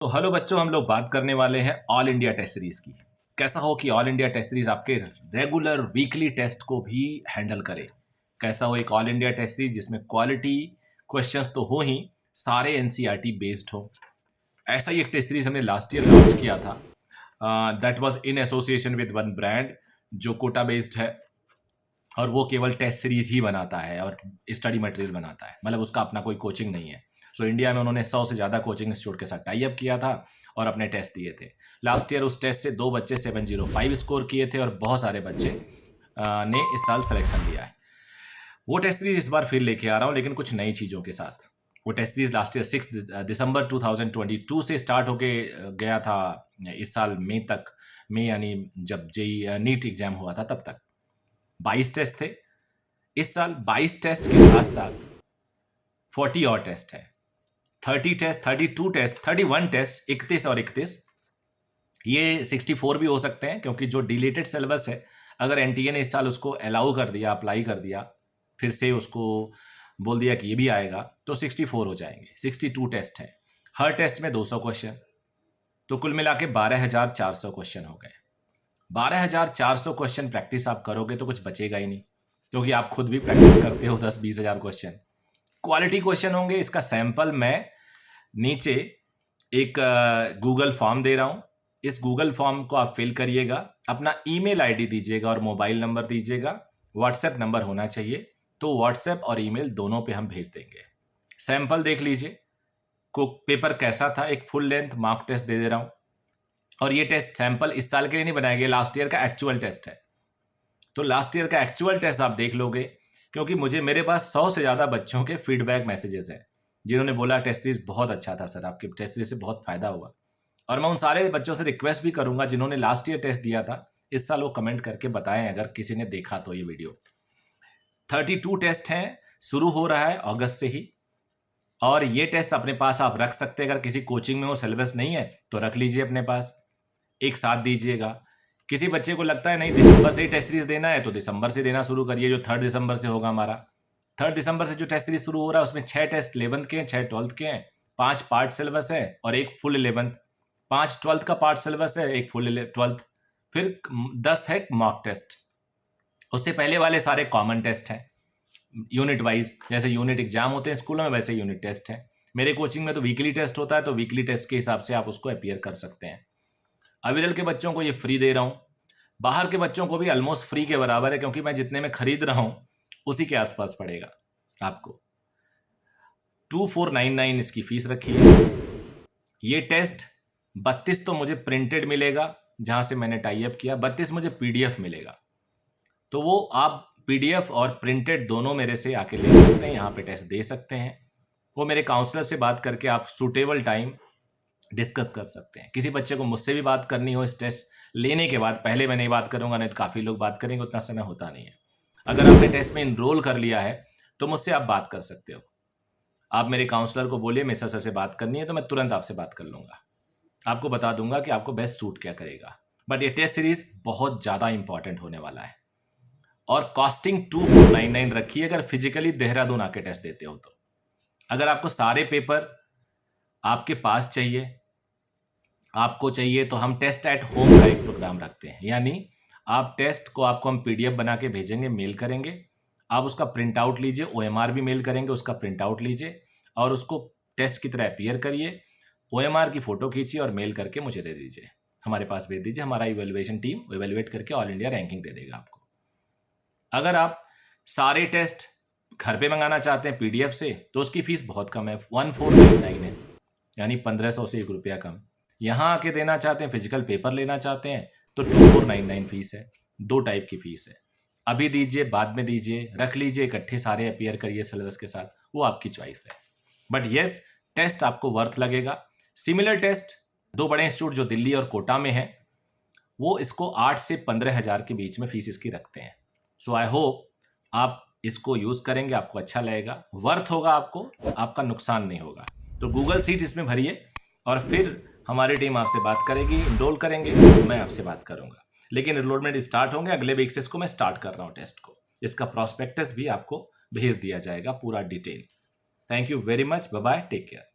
तो हेलो बच्चों, हम लोग बात करने वाले हैं ऑल इंडिया टेस्ट सीरीज की। कैसा हो कि ऑल इंडिया टेस्ट सीरीज आपके रेगुलर वीकली टेस्ट को भी हैंडल करे। कैसा हो एक ऑल इंडिया टेस्ट सीरीज जिसमें क्वालिटी क्वेश्चंस तो हो ही, सारे एनसीईआरटी बेस्ड हो। ऐसा ही एक टेस्ट सीरीज हमने लास्ट ईयर लॉन्च किया था। That was in association with one brand जो कोटा बेस्ड है, और वो केवल टेस्ट सीरीज ही बनाता है और स्टडी मटेरियल बनाता है, मतलब उसका अपना कोई कोचिंग नहीं है। सो इंडिया में उन्होंने 100 से ज़्यादा कोचिंग इंस्टीट्यूट के साथ टाई अप किया था और अपने टेस्ट दिए थे। लास्ट ईयर उस टेस्ट से 2 बच्चे 705 स्कोर किए थे और बहुत सारे बच्चे ने इस साल सिलेक्शन दिया है। वो टेस्ट सीरीज इस बार फिर लेके आ रहा हूँ, लेकिन कुछ नई चीज़ों के साथ। वो टेस्ट सीरीज लास्ट ईयर 6 दिसंबर 2022 से स्टार्ट होके गया था इस साल मई तक। मई यानी जब जेई नीट एग्जाम हुआ था तब तक 22 टेस्ट थे। इस साल 22 टेस्ट के साथ साथ 40 और टेस्ट है। 30 टेस्ट, 32 टेस्ट, 31 टेस्ट, 31 और 31, ये 64 भी हो सकते हैं, क्योंकि जो डिलीटेड सिलेबस है, अगर एनटीए ने इस साल उसको अलाउ कर दिया, अप्लाई कर दिया, फिर से उसको बोल दिया कि ये भी आएगा, तो 64 हो जाएंगे। 62 टेस्ट है, हर टेस्ट में 200 क्वेश्चन, तो कुल मिला के 12,400 क्वेश्चन हो गए। 12,400 क्वेश्चन प्रैक्टिस आप करोगे तो कुछ बचेगा ही नहीं, क्योंकि आप खुद भी प्रैक्टिस करते हो 10-20 हज़ार क्वेश्चन। क्वालिटी क्वेश्चन होंगे। इसका सैंपल मैं नीचे एक गूगल फॉर्म दे रहा हूं। इस गूगल फॉर्म को आप फिल करिएगा, अपना ईमेल आईडी दीजिएगा और मोबाइल नंबर दीजिएगा। व्हाट्सएप नंबर होना चाहिए, तो व्हाट्सएप और ईमेल दोनों पे हम भेज देंगे। सैंपल देख लीजिए को पेपर कैसा था, एक फुल लेंथ मार्क टेस्ट दे रहा हूं। और ये टेस्ट सैंपल इस साल के लिए नहीं बनाया गया, लास्ट ईयर का एक्चुअल टेस्ट है। तो लास्ट ईयर का एक्चुअल टेस्ट आप देख लोगे, क्योंकि मेरे पास 100 से ज़्यादा बच्चों के फीडबैक मैसेजेस हैं जिन्होंने बोला टेस्ट सीरीज बहुत अच्छा था सर, आपके टेस्ट सीरीज से बहुत फायदा हुआ। और मैं उन सारे बच्चों से रिक्वेस्ट भी करूंगा जिन्होंने लास्ट ईयर टेस्ट दिया था, इस साल वो कमेंट करके बताएं अगर किसी ने देखा तो ये वीडियो। 32 टेस्ट हैं, शुरू हो रहा है अगस्त से ही, और ये टेस्ट अपने पास आप रख सकते हैं। अगर किसी कोचिंग में वो सिलेबस नहीं है तो रख लीजिए अपने पास, एक साथ दीजिएगा। किसी बच्चे को लगता है नहीं दिसंबर से ही टेस्ट सीरीज देना है, तो दिसंबर से देना शुरू करिए, जो 3 दिसंबर से होगा हमारा। 3 दिसंबर से जो टेस्ट सीरीज शुरू हो रहा है उसमें 6 टेस्ट 11th के हैं, 6 12th के हैं, 5 पार्ट सिलेबस है और एक फुल 11th, 5 12th का पार्ट सिलेबस है, एक फुल 12th, फिर 10 है मॉक टेस्ट। उससे पहले वाले सारे कॉमन टेस्ट हैं यूनिट वाइज, जैसे यूनिट एग्जाम होते हैं स्कूलों में वैसे यूनिट टेस्ट है। मेरे कोचिंग में तो वीकली टेस्ट होता है, तो वीकली टेस्ट के हिसाब से आप उसको अपीयर कर सकते हैं। अविरल के बच्चों को ये फ्री दे रहा हूँ, बाहर के बच्चों को भी ऑलमोस्ट फ्री के बराबर है, क्योंकि मैं जितने में खरीद रहा हूँ उसी के आसपास पड़ेगा आपको। 2499 इसकी फीस रखी है। ये टेस्ट 32 तो मुझे प्रिंटेड मिलेगा जहां से मैंने टाई अप किया, 32 मुझे पीडीएफ मिलेगा, तो वो आप पीडीएफ और प्रिंटेड दोनों मेरे से आके ले सकते हैं, यहाँ पे टेस्ट दे सकते हैं। वो मेरे काउंसलर से बात करके आप सूटेबल टाइम डिस्कस कर सकते हैं। किसी बच्चे को मुझसे भी बात करनी हो इस टेस्ट लेने के बाद, पहले मैं नहीं बात करूंगा, नहीं तो काफ़ी लोग बात करेंगे, उतना समय होता नहीं है। अगर आपने टेस्ट में इनरोल कर लिया है तो मुझसे आप बात कर सकते हो। आप मेरे काउंसलर को बोलिए मेरे सर से बात करनी है, तो मैं तुरंत आपसे बात कर लूँगा, आपको बता दूंगा कि आपको बेस्ट सूट क्या करेगा। बट ये टेस्ट सीरीज बहुत ज़्यादा इंपॉर्टेंट होने वाला है, और कॉस्टिंग 2499 रखी है अगर फिजिकली देहरादून आके टेस्ट देते हो तो। अगर आपको सारे पेपर आपके पास चाहिए तो हम टेस्ट एट होम का एक प्रोग्राम रखते हैं, यानी आप टेस्ट को आपको हम पीडीएफ बना के भेजेंगे, मेल करेंगे, आप उसका प्रिंट आउट लीजिए, ओएमआर भी मेल करेंगे, उसका प्रिंट आउट लीजिए और उसको टेस्ट की तरह अपीयर करिए, ओएमआर की फोटो खींचिए और मेल करके मुझे दे दीजिए, हमारे पास भेज दीजिए। हमारा इवेल्युएशन टीम इवेल्युएट करके ऑल इंडिया रैंकिंग दे देगा आपको। अगर आप सारे टेस्ट घर पे मंगाना चाहते हैं पीडीएफ से, तो उसकी फीस बहुत कम है, 1499 है, यानी 1500 से ₹1 कम। यहाँ आके देना चाहते हैं, फिजिकल पेपर लेना चाहते हैं, तो 2499 फीस है। 2 टाइप की फीस है, अभी दीजिए बाद में दीजिए, रख लीजिए इकट्ठे सारे अपीयर करिए सिलेबस के साथ, वो आपकी चॉइस है। बट येस, टेस्ट आपको वर्थ लगेगा। सिमिलर टेस्ट 2 बड़े इंस्टीट्यूट जो दिल्ली और कोटा में है, वो इसको 8 से 15 हज़ार के बीच में फीस इसकी रखते हैं। सो आई होप आप इसको यूज करेंगे, आपको अच्छा लगेगा, वर्थ होगा आपको, आपका नुकसान नहीं होगा। तो गूगल सीट इसमें भरिए और फिर हमारी टीम आपसे बात करेगी, इनरोल करेंगे, मैं आपसे बात करूंगा। लेकिन एनरोलमेंट स्टार्ट होंगे अगले वीक से, इसको मैं स्टार्ट कर रहा हूं टेस्ट को। इसका प्रॉस्पेक्टस भी आपको भेज दिया जाएगा पूरा detail. Thank you very much, bye bye, take care.